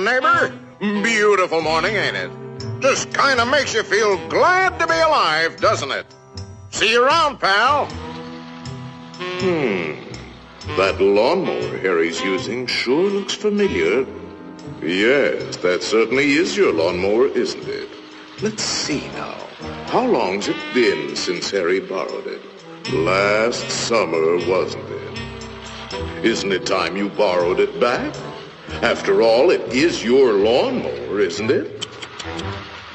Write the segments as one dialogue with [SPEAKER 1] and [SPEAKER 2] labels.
[SPEAKER 1] neighbor? Beautiful morning, ain't it? Just kind of makes you feel glad to be alive, doesn't it? See you around, pal.
[SPEAKER 2] That lawnmower Harry's using sure looks familiar. Yes, that certainly is your lawnmower, isn't it? Let's see now. How long's it been since Harry borrowed it? Last summer, wasn't it? Isn't it time you borrowed it back? After all, it is your lawnmower, isn't it?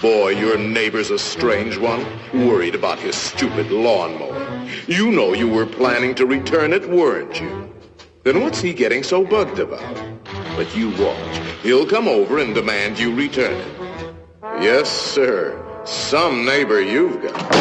[SPEAKER 2] Boy, your neighbor's a strange one, worried about his stupid lawnmower. You know you were planning to return it, weren't you? Then what's he getting so bugged about? But you watch. He'll come over and demand you return it. Yes, sir. Some neighbor you've got.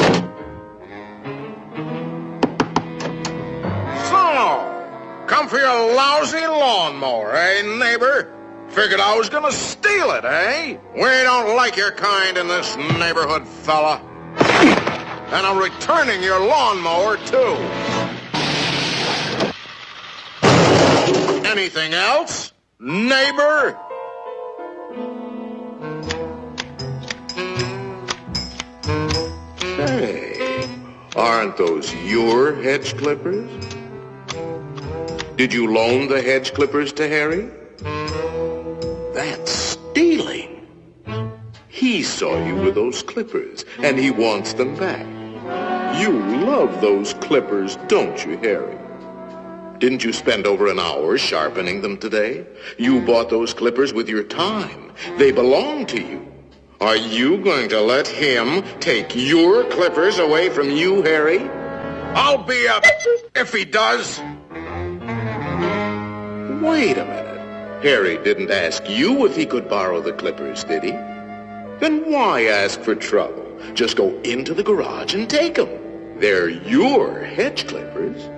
[SPEAKER 1] So, come for your lousy lawnmower, eh, neighbor? Figured I was gonna steal it, eh? We don't like your kind in this neighborhood, fella. And I'm returning your lawnmower, too. Anything else, neighbor?
[SPEAKER 2] Hey, aren't those your hedge clippers? Did you loan the hedge clippers to Harry? That's stealing. He saw you with those clippers, and he wants them back. You love those clippers, don't you, Harry? Didn't you spend over an hour sharpening them today? You bought those clippers with your time. They belong to you. Are you going to let him take your clippers away from you, Harry?
[SPEAKER 1] I'll be up if he does.
[SPEAKER 2] Wait a minute. Harry didn't ask you if he could borrow the clippers, did he? Then why ask for trouble? Just go into the garage and take them. They're your hedge clippers.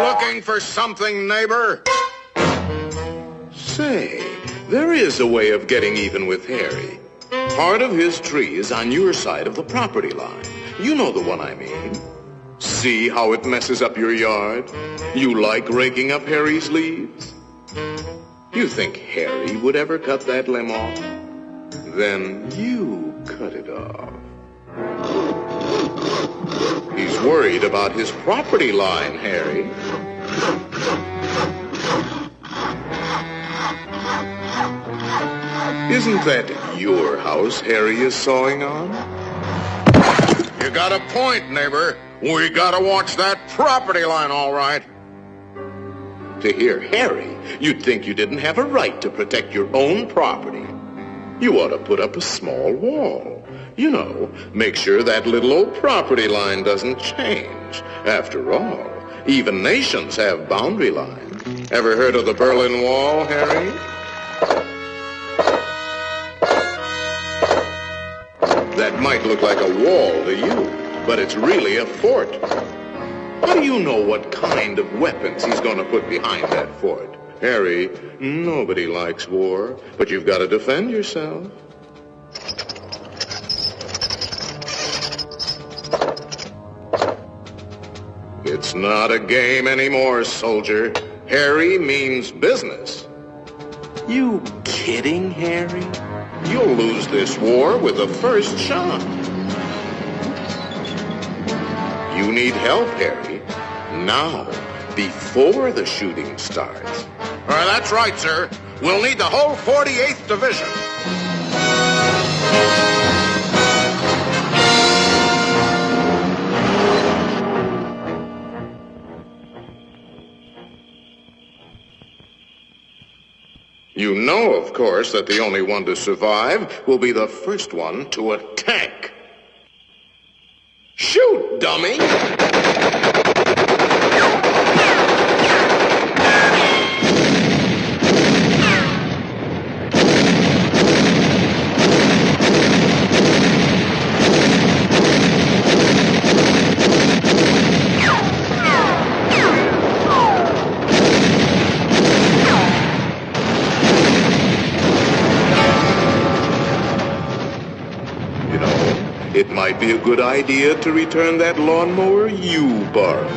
[SPEAKER 1] Looking for something, neighbor?
[SPEAKER 2] Say, there is a way of getting even with Harry. Part of his tree is on your side of the property line. You know the one I mean. See how it messes up your yard? You like raking up Harry's leaves? You think Harry would ever cut that limb off? Then you cut it off. He's worried about his property line, Harry. Isn't that your house Harry is sawing on?
[SPEAKER 1] You got a point, neighbor. We gotta watch that property line, all right.
[SPEAKER 2] To hear Harry, you'd think you didn't have a right to protect your own property. You ought to put up a small wall. You know, make sure that little old property line doesn't change. After all, even nations have boundary lines. Ever heard of the Berlin Wall, Harry? That might look like a wall to you, but it's really a fort. How do you know what kind of weapons he's going to put behind that fort? Harry, nobody likes war, but you've got to defend yourself. It's not a game anymore, soldier. Harry means business. You kidding, Harry? You'll lose this war with the first shot. You need help, Harry. Now, before the shooting starts.
[SPEAKER 1] That's right, sir. We'll need the whole 48th Division.
[SPEAKER 2] You know, of course, that the only one to survive will be the first one to attack. Shoot, dummy! You know, it might be a good idea to return that lawnmower you borrowed.